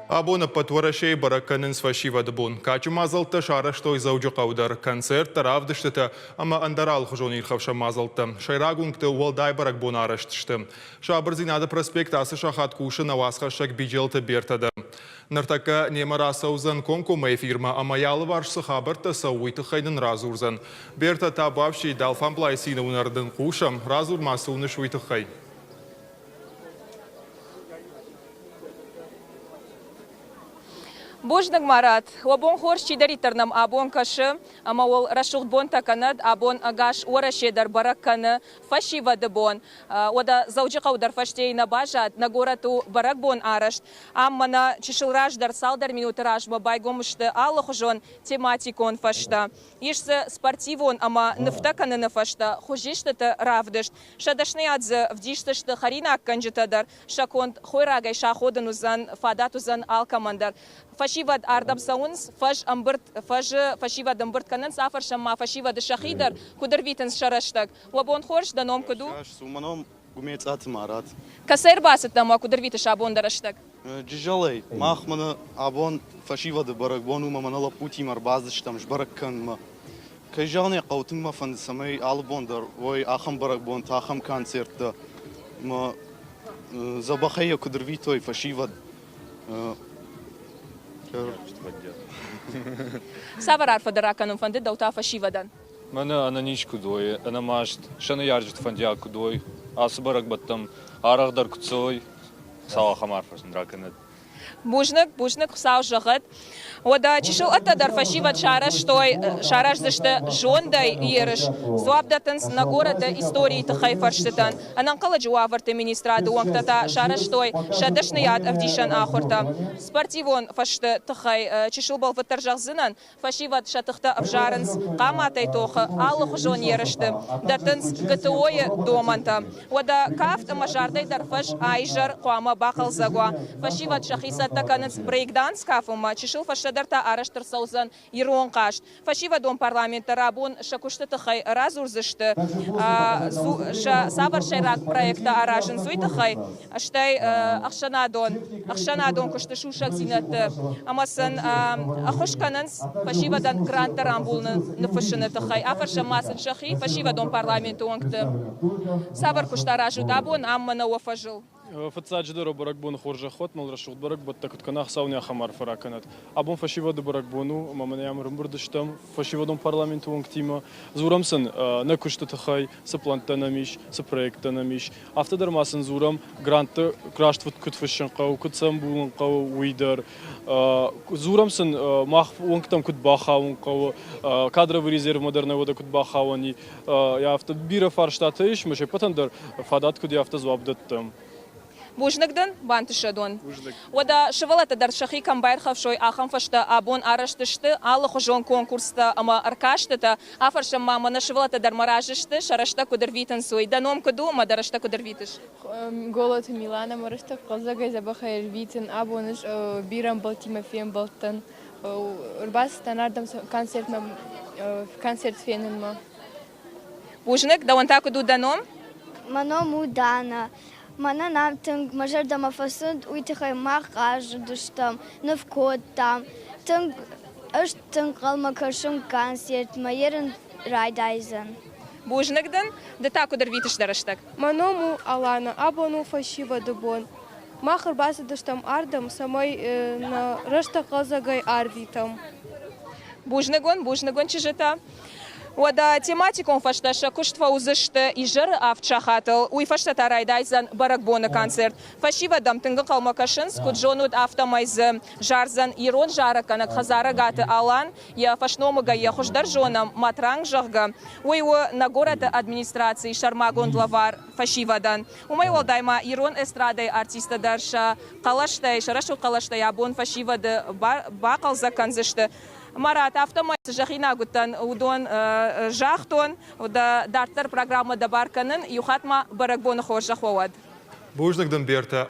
Абона потворашей бараканын сфашивады бун. Качу мазалты шараштой заужу қаудар. Концерт таравдыштыты, ама андарал хужон ирхавша мазалты. Шайрагунгты уалдай барак бун араштышты. Шабырзинады проспект асы шахат кушы навасқашак биджелты бертады. Нартака немара саузан конкумай фирма, ама ялы варшсы хабарты сауыты хайдын разурзан. Берта табавший далфан плайсины унардын кушам, разурмасы уны шуйты хай. Божнак Марат, лабон хор щидаритарнам абон кашы, ама ол рашуғд бон таканад, абон агаш ора щедар баракканы, фашива дебон. Ода заужи қаудар фаштейна бажат, на горату барак бон арашт. Аммана чешилраждар салдар минутыраж бабай гомышты алы хужон тематикон фашта. Ишсы спортивон, ама нефтаканы нафашта, хужиштыты равдышт. Шадашны адзы вдиштышты харинак канжитадар, шаконт хойрагай шаходын узан, фадат узан алкамандар. Фашивад ардам саунс, фашивад амбырт канын сафар шамма фашивад шахидар, кудер витенс шараштаг. Лабон хорш даном куду? Суманом гумец атмарат. Касер басит дама кудер витеш абон дараштаг. Джалей, махмана абон фашивад баракбон умаманала пути марбаздыш там жбараккан ма. Кайжаны қаутын ма фанд самай албондар, ой ахам баракбон тахам концертта. Ма забахая кудер витой фашивад. Савар арфа дараканын фанды даута фашивадан. Мана ананиш кудой, ана машт, шана яржит фандя кудой, асыбарак баттам арагдар куцой, савахам арфасын драканет. Бужнак сау жагат. Ода чишил атадар фашивад шараш зашты жондай ерыш. Суабдатынс на города истории тахай фарштатан. Анан кала жуаварты министрады уаңтата шараштой шадашны яд авдишан ахурта. Спортивон фашты тахай чишил бал ватаржахзынан фашивад шатыхта абжарынс каматай тохы алых жон ерышты. Датынс гтоя доманта. Ода кафт мажардай дарфаш айжар куама бақал загуа. Фашивад шахиса таканец брейкданс кафума чишил фашадарта араштыр саузан ирон каш. Фашива дом парламента рабон шакушты тахай разурзышты. Савар шайрак проекта аражын зуй тахай. Аштай ахшанадон кушты шушак зинаты. Амасын ахушканынс фашивадан грантарам булны нефашыны тахай. Афарша масын шахи фашива дом парламента оңты. Савар кушты аражу дабон аммана уафажыл. فتصاجدوا بركبون خورج خود مال رشود برك بتكت كنا خساوني خمر فراكنت أبون فشيفا دو بركبونو ما من يعمرون بردشتم فشيفا دون برلمانت وانكتيما زورمسن نكشت تخاي سبلانتناميش سبريكتناميش أفتدر ماسن زورم جرانت كراشت فت كت فشن قو كت سامبون قو ويدر زورمسن ماخ وانكتم كت باخاون قو كادر بريزير مدرنا ودا كت باخاوني يافت بير فارشتاتيش مش بتندر فادات كد يافت زوابدتم Бужнагдын бантышадон. Ода шывалата дар шахи камбайр хавшой ахам фашта абон араштышты, алы хожон конкурста ама аркаштыта, афаршам мамана шывалата дар маражышты, шарашта кудыр витен суй. Даном куду, ма дарашта кудыр витыш. Голод Милана марашта қалзагай забахайр витен, абоныш бирам был Тимофеем болтан. Урбас станардам концерт фененма. Бужнак, да он так куду даном? Маном удана. Мана нам тынг мажар дама фасунд уйтахай махаж душтам навкод там тынг аш тынг қалма кашым концерт майерен райдайзен. Бужнагдын, да так кудыр витыш дараштак. Маному Алана абону фашива дебон. Махар басы душтам ардам самой на рашта қалзагай арвитам. Бужнагон чижета. Ода тематикон фашташа куштва узышты ижыр авчахатыл. Уй фаштата райдайзан баракбона концерт. Фашива дам тынғы қалмакашынс, куджонуд автомайзы жарзан ирон жаракана хазара гаты алан, я фашномыга я хуждар жонам матранг жағға. Уй на города администрации шармагон лавар фашивадан. Умай олдайма ирон эстрадай артиста дарша қалаштай, шарашу қалаштай абон фашивады бақал заканзышты. Марат автомат жахина гутан удон жахтон да дартар программа да барканын юхатма баракбон хор жахвад. Бужнагдын берта